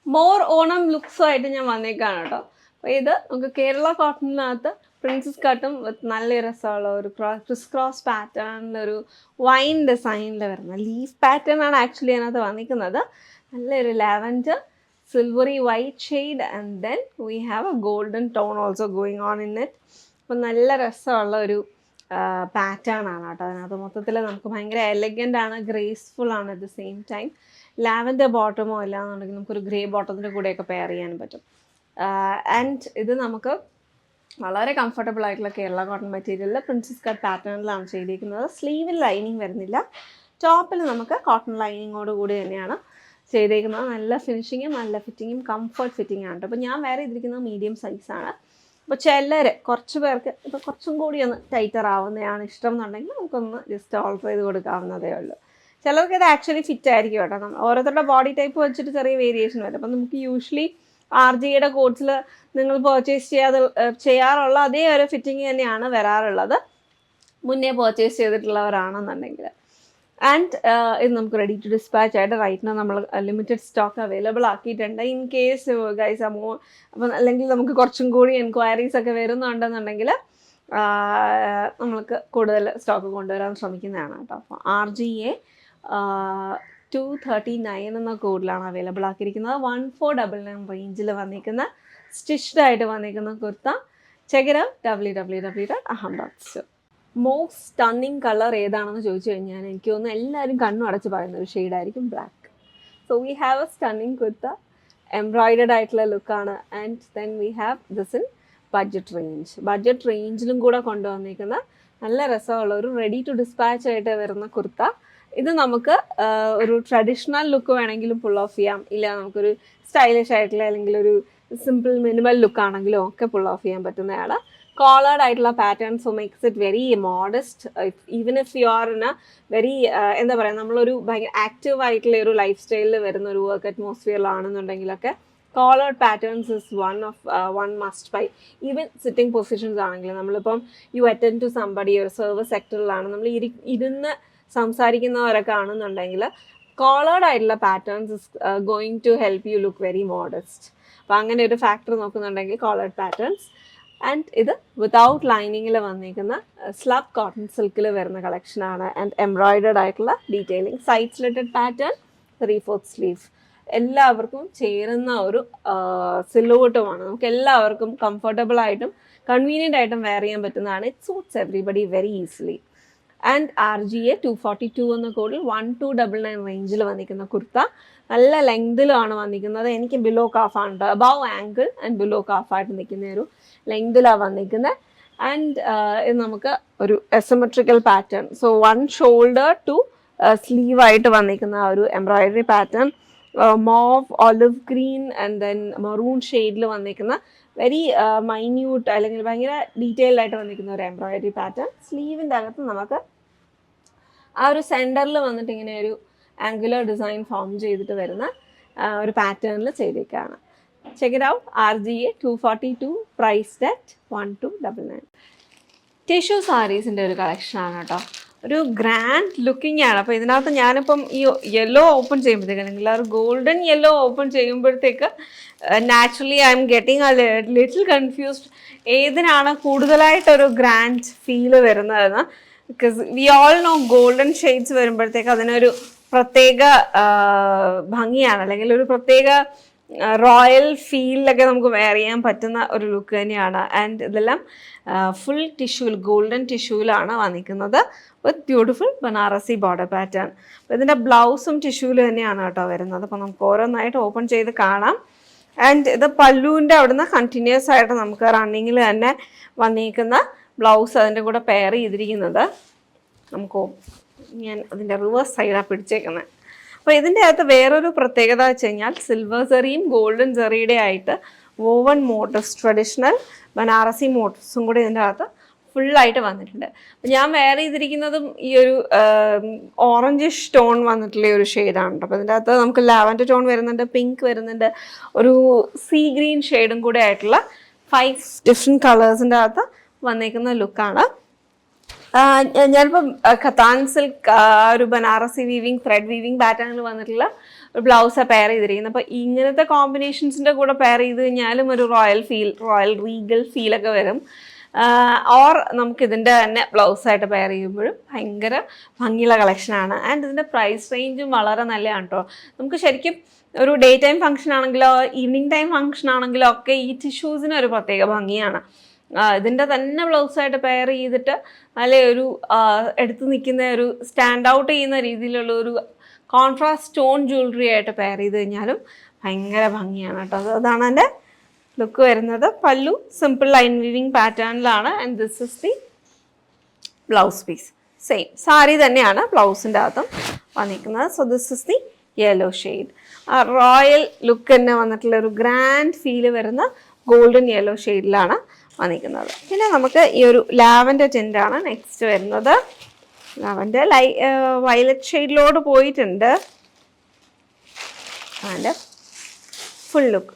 More Onam ലുക്സുമായിട്ട് ഞാൻ വന്നേക്കാണ് കേട്ടോ. അപ്പോൾ ഇത് നമുക്ക് കേരള കോട്ടണിനകത്ത് പ്രിൻസസ് കട്ടും വിത്ത് നല്ല രസമുള്ള ഒരു ക്രിസ് ക്രോസ് പാറ്റേണിലൊരു വൈൻ ഡിസൈനിൽ വരുന്ന ലീഫ് പാറ്റേൺ ആണ് ആക്ച്വലി അതിനകത്ത് വന്നിരിക്കുന്നത്. നല്ലൊരു lavender silvery white shade and then we have A golden tone also going on in it. അപ്പം നല്ല രസമുള്ള ഒരു പാറ്റേൺ ആണ് കേട്ടോ. അതിനകത്ത് മൊത്തത്തിൽ നമുക്ക് ഭയങ്കര എലഗൻ്റ് ആണ്, ഗ്രേസ്ഫുൾ ആണ് at the same time. Lavender ബോട്ടമോ ഇല്ലാന്നുണ്ടെങ്കിൽ നമുക്കൊരു ഗ്രേ ബോട്ടത്തിൻ്റെ കൂടെയൊക്കെ പെയർ ചെയ്യാനും പറ്റും. ആൻഡ് ഇത് നമുക്ക് വളരെ കംഫർട്ടബിൾ ആയിട്ടുള്ള കേരള കോട്ടൺ മെറ്റീരിയലിൽ പ്രിൻസസ് കട്ട് പാറ്റേണിലാണ് ചെയ്തിരിക്കുന്നത്. സ്ലീവിൽ ലൈനിങ് വരുന്നില്ല, ടോപ്പിൽ നമുക്ക് കോട്ടൺ ലൈനിങ്ങോട് കൂടി തന്നെയാണ് ചെയ്തേക്കുന്നത്. നല്ല ഫിനിഷിങ്ങും നല്ല ഫിറ്റിങ്ങും കംഫർട്ട് ഫിറ്റിംഗ് ആണ്. അപ്പോൾ ഞാൻ വേറെ ഇതിരിക്കുന്നത് മീഡിയം സൈസാണ്. അപ്പോൾ ചിലർ കുറച്ച് പേർക്ക് ഇപ്പോൾ കുറച്ചും കൂടി ഒന്ന് ടൈറ്റർ ആവുന്നതാണ് ഇഷ്ടം എന്നുണ്ടെങ്കിൽ നമുക്കൊന്ന് ജസ്റ്റ് ഓൾട്ടർ ചെയ്ത് കൊടുക്കാവുന്നതേ ഉള്ളൂ. ചിലർക്ക് ഇത് ആക്ച്വലി ഫിറ്റ് ആയിരിക്കും കേട്ടോ. ഓരോരുത്തരുടെ ബോഡി ടൈപ്പ് വെച്ചിട്ട് ചെറിയ വേരിയേഷൻ വരും. അപ്പം നമുക്ക് യൂഷ്വലി RGയുടെ കോട്ട്സിൽ നിങ്ങൾ പർച്ചേസ് ചെയ്യാറുള്ള അതേ ഒരു ഫിറ്റിംഗ് തന്നെയാണ് വരാറുള്ളത്, മുന്നേ പർച്ചേസ് ചെയ്തിട്ടുള്ളവരാണെന്നുണ്ടെങ്കിൽ. ആൻഡ് ഇത് നമുക്ക് റെഡി ടു ഡിസ്പാച്ച് ആയിട്ട് റൈറ്റിന് നമ്മൾ ലിമിറ്റഡ് സ്റ്റോക്ക് അവൈലബിൾ ആക്കിയിട്ടുണ്ട്. ഇൻ കേസ് ഗൈസ് അപ്പം അല്ലെങ്കിൽ നമുക്ക് കുറച്ചും കൂടി എൻക്വയറീസ് ഒക്കെ വരുന്നുണ്ടെന്നുണ്ടെങ്കിൽ നമ്മൾക്ക് കൂടുതൽ സ്റ്റോക്ക് കൊണ്ടുവരാൻ ശ്രമിക്കുന്നതാണ് കേട്ടോ. അപ്പോൾ RGA 239 എന്ന കോഡിലാണ് അവൈലബിൾ ആക്കിയിരിക്കുന്നത്. 1499 റേഞ്ചിൽ വന്നിരിക്കുന്ന സ്റ്റിച്ച്ഡ് ആയിട്ട് വന്നിരിക്കുന്ന kurta. Check it out www.aham.store. Most stunning colour ഏതാണെന്ന് ചോദിച്ചു കഴിഞ്ഞാൽ എനിക്ക് തോന്നുന്നു എല്ലാവരും കണ്ണു അടച്ച് പറയുന്ന ഒരു ഷെയ്ഡായിരിക്കും black. So we have a stunning kurta, embroidered ആയിട്ടുള്ള ലുക്കാണ്. And then we have this in budget റേഞ്ചിലും കൂടെ കൊണ്ടുവന്നിരിക്കുന്ന നല്ല രസമുള്ള ഒരു റെഡി ടു ഡിസ്പാച്ച് ആയിട്ട് വരുന്ന കുർത്ത. ഇത് നമുക്ക് ഒരു ട്രഡീഷണൽ ലുക്ക് വേണമെങ്കിലും പുൾ ഓഫ് ചെയ്യാം, ഇല്ല നമുക്കൊരു സ്റ്റൈലിഷ് ആയിട്ടുള്ള അല്ലെങ്കിൽ ഒരു സിമ്പിൾ മിനിമൽ ലുക്ക് ആണെങ്കിലും ഒക്കെ പുൾ ഓഫ് ചെയ്യാൻ പറ്റുന്നതാണ്. കോളേർഡ് ആയിട്ടുള്ള patterns makes it very modest. Even if you are in A very എന്താ പറയുക, നമ്മളൊരു ഭയങ്കര ആക്റ്റീവ് ആയിട്ടുള്ള ഒരു ലൈഫ് സ്റ്റൈലിൽ വരുന്ന ഒരു വർക്ക് അറ്റ്മോസ്ഫിയറിലാണെന്നുണ്ടെങ്കിലൊക്കെ collared patterns is one must buy. Even sitting positions ആണെങ്കിലും നമ്മളിപ്പം യു അറ്റൻഡ് ടു സംബഡി, ഒരു സർവീസ് സെക്ടറിലാണ് നമ്മൾ ഇരുന്ന് സംസാരിക്കുന്നവരൊക്കെ ആണെന്നുണ്ടെങ്കിൽ കോളേർഡ് ആയിട്ടുള്ള patterns is going to help you look very modest. അപ്പോൾ അങ്ങനെ ഒരു ഫാക്ടർ നോക്കുന്നുണ്ടെങ്കിൽ കോളേർഡ് പാറ്റേൺസ്. ആൻഡ് ഇത് വിതൗട്ട് ലൈനിങ്ങിൽ വന്നിരിക്കുന്ന സ്ലബ് കോട്ടൺ സിൽക്കിൽ വരുന്ന കളക്ഷനാണ്. ആൻഡ് എംബ്രോയിഡഡ് ആയിട്ടുള്ള detailing, side slitted pattern, 3/4 sleeve. എല്ലാവർക്കും ചേരുന്ന ഒരു സിലോട്ടുമാണ്. നമുക്ക് എല്ലാവർക്കും കംഫർട്ടബിൾ ആയിട്ടും കൺവീനിയൻ്റ് ആയിട്ടും വെയർ ചെയ്യാൻ പറ്റുന്നതാണ്. It suits everybody very easily. And RGA 242 എന്ന കോഡിൽ 1299 റേഞ്ചിൽ വന്നിരിക്കുന്ന കുർത്ത. നല്ല ലെങ്തിലാണ് വന്നിരിക്കുന്നത്. എനിക്ക് ബിലോ കാഫാണ്, അബവ് ആങ്കിൾ ആൻഡ് ബിലോ കാഫായിട്ട് നിൽക്കുന്ന ഒരു ലെങ്തിലാണ് വന്നിരിക്കുന്നത്. ആൻഡ് ഇത് നമുക്ക് ഒരു asymmetrical pattern, so 1 shoulder to സ്ലീവായിട്ട് വന്നിരിക്കുന്ന ഒരു embroidery pattern, mauve olive green and then maroon ഷെയ്ഡിൽ വന്നിരിക്കുന്ന വെരി മൈന്യൂട്ട് അല്ലെങ്കിൽ ഭയങ്കര ഡീറ്റെയിൽഡ് ആയിട്ട് വന്നിരിക്കുന്ന ഒരു എംബ്രോയിഡറി പാറ്റേൺ. സ്ലീവിൻ്റെ അകത്ത് നമുക്ക് ആ ഒരു സെൻറ്ററിൽ വന്നിട്ട് ഇങ്ങനെ ഒരു ആംഗുലർ ഡിസൈൻ ഫോം ചെയ്തിട്ട് വരുന്ന ഒരു പാറ്റേണിൽ ചെയ്തേക്കാണ്. Check it out. RGA 242, priced at 1299. Tissue സാരീസിൻ്റെ ഒരു കളക്ഷനാണ് കേട്ടോ. ഒരു ഗ്രാൻഡ് ലുക്കിംഗ് ആണ്. അപ്പോൾ ഇതിനകത്ത് ഞാനിപ്പം ഈ യെല്ലോ ഓപ്പൺ ചെയ്യുമ്പോഴത്തേക്ക് അല്ലെങ്കിൽ ആ ഒരു ഗോൾഡൻ യെല്ലോ ഓപ്പൺ ചെയ്യുമ്പോഴത്തേക്ക് naturally I'm getting a little confused ഏതിനാണ് കൂടുതലായിട്ടൊരു ഗ്രാൻഡ് ഫീല് വരുന്നതെന്ന്. Because we all know golden shades വരുമ്പോഴത്തേക്ക് അതിനൊരു പ്രത്യേക ഭംഗിയാണ്, അല്ലെങ്കിൽ ഒരു പ്രത്യേക റോയൽ ഫീലിലൊക്കെ നമുക്ക് വെയർ ചെയ്യാൻ പറ്റുന്ന ഒരു ലുക്ക് തന്നെയാണ്. ആൻഡ് ഇതെല്ലാം ഫുൾ ടിഷ്യൂവിൽ, ഗോൾഡൻ ടിഷ്യൂവിലാണ് വന്നിരിക്കുന്നത് വിത്ത് ബ്യൂട്ടിഫുൾ ബനാറസി ബോർഡർ പാറ്റേൺ. അപ്പോൾ ഇതിൻ്റെ ബ്ലൗസും ടിഷ്യൂവിൽ തന്നെയാണ് കേട്ടോ വരുന്നത്. അപ്പോൾ നമുക്ക് ഓരോന്നായിട്ട് ഓപ്പൺ ചെയ്ത് കാണാം. ആൻഡ് ഇത് പല്ലുവിൻ്റെ അവിടുന്ന് കണ്ടിന്യൂസ് ആയിട്ട് നമുക്ക് റണ്ണിങ്ങിൽ തന്നെ വന്നിരിക്കുന്ന ബ്ലൗസ് അതിൻ്റെ കൂടെ പെയർ ചെയ്തിരിക്കുന്നത്. നമുക്ക് ഞാൻ അതിൻ്റെ റിവേഴ്സ് സൈഡാണ് പിടിച്ചേക്കുന്നത്. അപ്പോൾ ഇതിൻ്റെ അകത്ത് വേറൊരു പ്രത്യേകത വെച്ച് കഴിഞ്ഞാൽ സിൽവർ സെറിയും ഗോൾഡൻ സെറിയുടെ ആയിട്ട് വോവൺ മോട്ടീവ്സ്, ട്രഡീഷണൽ ബനാറസി മോട്ടീവ്സും കൂടി ഇതിൻ്റെ അകത്ത് ഫുള്ളായിട്ട് വന്നിട്ടുണ്ട്. അപ്പം ഞാൻ വെയർ ചെയ്തിരിക്കുന്നതും ഈ ഒരു ഓറഞ്ചിഷ് ടോൺ വന്നിട്ടുള്ള ഒരു ഷെയ്ഡാണ്. അപ്പോൾ ഇതിൻ്റെ അകത്ത് നമുക്ക് ലാവൻഡർ ടോൺ വരുന്നുണ്ട്, പിങ്ക് വരുന്നുണ്ട്, ഒരു സീ ഗ്രീൻ ഷെയ്ഡും കൂടെ ആയിട്ടുള്ള 5 ഡിഫറെൻറ്റ് കളേഴ്സിൻ്റെ അകത്ത് വന്നേക്കുന്ന ലുക്കാണ്. ഞാനിപ്പം ഖത്താൻ സിൽക്ക് ഒരു ബനാറസി വീവിങ്, ത്രെഡ് വീവിങ് പാറ്റേണിൽ വന്നിട്ടുള്ള ഒരു ബ്ലൗസാണ് പെയർ ചെയ്തിരിക്കുന്നത്. അപ്പോൾ ഇങ്ങനത്തെ കോമ്പിനേഷൻസിൻ്റെ കൂടെ പെയർ ചെയ്ത് കഴിഞ്ഞാലും ഒരു റോയൽ റീഗൽ ഫീലൊക്കെ വരും. ഓർ നമുക്കിതിൻ്റെ തന്നെ ബ്ലൗസായിട്ട് പെയർ ചെയ്യുമ്പോഴും ഭയങ്കര ഭംഗിയുള്ള കളക്ഷനാണ്. ആൻഡ് ഇതിൻ്റെ പ്രൈസ് റേഞ്ചും വളരെ നല്ലതാണ് കേട്ടോ. നമുക്ക് ശരിക്കും ഒരു ഡേ ടൈം ഫംഗ്ഷൻ ആണെങ്കിലോ ഈവനിങ് ടൈം ഫംഗ്ഷൻ ആണെങ്കിലോ ഒക്കെ ഈ ടിഷ്യൂസിന് ഒരു പ്രത്യേക ഭംഗിയാണ്. ഇതിൻ്റെ തന്നെ ബ്ലൗസായിട്ട് പെയർ ചെയ്തിട്ട് നല്ല ഒരു എടുത്ത് നിൽക്കുന്ന ഒരു സ്റ്റാൻഡ് ഔട്ട് ചെയ്യുന്ന രീതിയിലുള്ള ഒരു കോൺട്രാസ്റ്റ് സ്റ്റോൺ ജ്വല്ലറി ആയിട്ട് പെയർ ചെയ്ത് കഴിഞ്ഞാലും ഭയങ്കര ഭംഗിയാണ് കേട്ടോ. അതാണ് എൻ്റെ ലുക്ക് വരുന്നത്. പല്ലു സിമ്പിൾ ലൈൻ വീവിങ് പാറ്റേണിലാണ്. And this is the blouse piece. Same sari തന്നെയാണ് ബ്ലൗസിൻ്റെ അകത്തും വന്നിരിക്കുന്നത്. So this is the yellow shade. Royal look തന്നെ വന്നിട്ടുള്ള ഒരു ഗ്രാൻഡ് ഫീല് വരുന്ന ഗോൾഡൻ യെല്ലോ ഷെയ്ഡിലാണ് വന്നിരിക്കുന്നത്. പിന്നെ നമുക്ക് ഈ ഒരു ലാവൻഡർ ടിൻ്റാണ് നെക്സ്റ്റ് വരുന്നത്. ലാവൻഡർ വയലറ്റ് ഷെയ്ഡിലോട്ട് പോയിട്ടുണ്ട്. ആൻഡ് ഫുൾ ലുക്ക്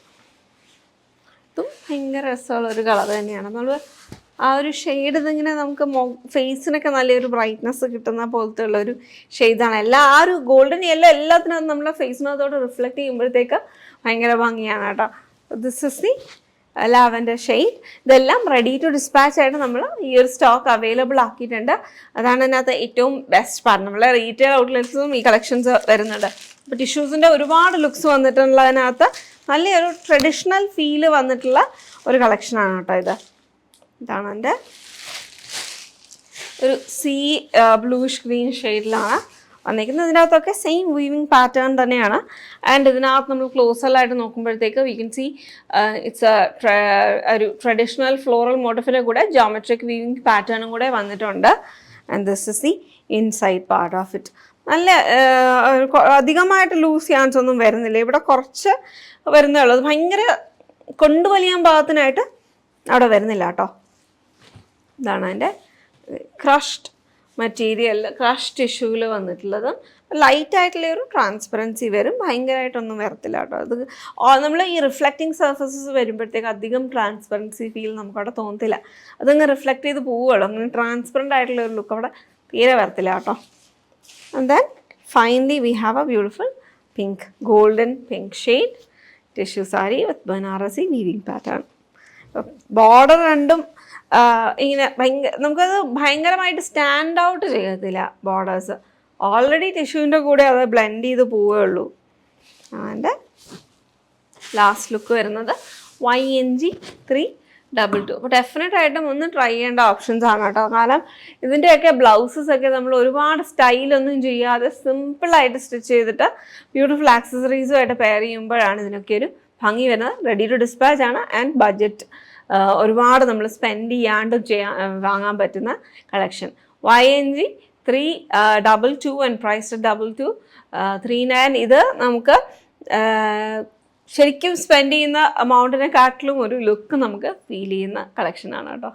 ഇതും ഭയങ്കര രസമുള്ളൊരു കളർ തന്നെയാണ്. നമ്മൾ ആ ഒരു ഷെയ്ഡ് ഇതിങ്ങനെ നമുക്ക് ഫേസിനൊക്കെ നല്ലൊരു ബ്രൈറ്റ്നസ് കിട്ടുന്ന പോലത്തെ ഉള്ളൊരു ഷെയ്ഡാണ്. ആ ഒരു ഗോൾഡൻ യെല്ലോ എല്ലാത്തിനും നമ്മളെ ഫേസിനകത്തോട് റിഫ്ലക്റ്റ് ചെയ്യുമ്പോഴത്തേക്ക് ഭയങ്കര ഭംഗിയാണ് കേട്ടോ. This is the lavender shade. ഇതെല്ലാം റെഡി ടു ഡിസ്പാച്ച് ആയിട്ട് നമ്മൾ ഈ ഒരു സ്റ്റോക്ക് അവൈലബിൾ ആക്കിയിട്ടുണ്ട്. അതാണ് ഇതിനകത്ത് ഏറ്റവും ബെസ്റ്റ് പാർട്ട്. നമ്മളെ റീറ്റെയിൽ ഔട്ട്ലെറ്റ്സും ഈ കളക്ഷൻസ് വരുന്നുണ്ട്. അപ്പോൾ ടിഷ്യൂസിൻ്റെ ഒരുപാട് ലുക്സ് വന്നിട്ടുള്ളതിനകത്ത് നല്ലൊരു ട്രഡീഷണൽ ഫീല് വന്നിട്ടുള്ള ഒരു കളക്ഷനാണ് കേട്ടോ ഇത്. ഇതാണ് എൻ്റെ ഒരു ബ്ലൂഷ് ഗ്രീൻ ഷെയ്ഡിലാണ് വന്നിരിക്കുന്നത്. ഇതിനകത്തൊക്കെ സെയിം വീവിങ് പാറ്റേൺ തന്നെയാണ്. ആൻഡ് ഇതിനകത്ത് നമ്മൾ ക്ലോസറായിട്ട് നോക്കുമ്പോഴത്തേക്ക് വി കൻ സി ഇറ്റ്സ് ഒരു ട്രഡീഷണൽ ഫ്ലോറൽ മോട്ടീഫിൻ്റെ കൂടെ ജോമെട്രിക് വീവിങ് പാറ്റേണും കൂടെ വന്നിട്ടുണ്ട്. And this is the inside part of it. നല്ല അധികമായിട്ട് ലൂസ് ചാൻസ് ഒന്നും വരുന്നില്ല. ഇവിടെ കുറച്ച് വരുന്നേ ഉള്ളൂ. ഭയങ്കര കൊണ്ടുവലിയാൻ പാകത്തിനായിട്ട് അവിടെ വരുന്നില്ല കേട്ടോ. ഇതാണ് അതിൻ്റെ ക്രഷ്ഡ് മെറ്റീരിയൽ, ക്രഷ് ടിഷ്യൂവിൽ വന്നിട്ടുള്ളത്. ലൈറ്റായിട്ടുള്ള ഒരു ട്രാൻസ്പെറൻസി വരും. ഭയങ്കരമായിട്ടൊന്നും വരത്തില്ല കേട്ടോ. അത് നമ്മൾ ഈ റിഫ്ലക്റ്റിംഗ് സർഫസസ് വരുമ്പോഴത്തേക്ക് അധികം ട്രാൻസ്പെറൻസി ഫീൽ നമുക്കവിടെ തോന്നത്തില്ല. അതങ്ങ് റിഫ്ലക്റ്റ് ചെയ്ത് പോവുകയുള്ളൂ. അങ്ങനെ ട്രാൻസ്പെറൻ്റ് ആയിട്ടുള്ള ഒരു ലുക്ക് അവിടെ തീരെ വരത്തില്ല കേട്ടോ. And then finally we have a beautiful pink, golden pink shade tissue saree with Banarasi weaving pattern. Border രണ്ടും ഇങ്ങനെ നമുക്കത് ഭയങ്കരമായിട്ട് സ്റ്റാൻഡ് ഔട്ട് ചെയ്യത്തില്ല ബോർഡേഴ്സ്. ഓൾറെഡി ടിഷ്യൂവിൻ്റെ കൂടെ അത് ബ്ലെൻഡ് ചെയ്ത് പോവുകയുള്ളൂ. അതിൻ്റെ ലാസ്റ്റ് ലുക്ക് വരുന്നത് YNG322. അപ്പോൾ ഡെഫിനറ്റായിട്ടും ഒന്ന് ട്രൈ ചെയ്യേണ്ട ഓപ്ഷൻസ് ആണ് കേട്ടോ. കാരണം ഇതിൻ്റെയൊക്കെ ബ്ലൗസസ് ഒക്കെ നമ്മൾ ഒരുപാട് സ്റ്റൈലൊന്നും ചെയ്യാതെ സിമ്പിളായിട്ട് സ്റ്റിച്ച് ചെയ്തിട്ട് ബ്യൂട്ടിഫുൾ ആക്സസറീസുമായിട്ട് പെയർ ചെയ്യുമ്പോഴാണ് ഇതിനൊക്കെ ഒരു ഭംഗി വരുന്നത്. റെഡി ടു ഡിസ്പാച്ച് ആണ്. ആൻഡ് ബഡ്ജറ്റ് ഒരുപാട് നമ്മൾ സ്പെൻഡ് ചെയ്യാണ്ടും വാങ്ങാൻ പറ്റുന്ന കളക്ഷൻ. YNG322 and price 2239. ഇത് നമുക്ക് ശരിക്കും സ്പെൻഡ് ചെയ്യുന്ന എമൗണ്ടിനെക്കാട്ടിലും ഒരു ലുക്ക് നമുക്ക് ഫീൽ ചെയ്യുന്ന കളക്ഷനാണ് കേട്ടോ.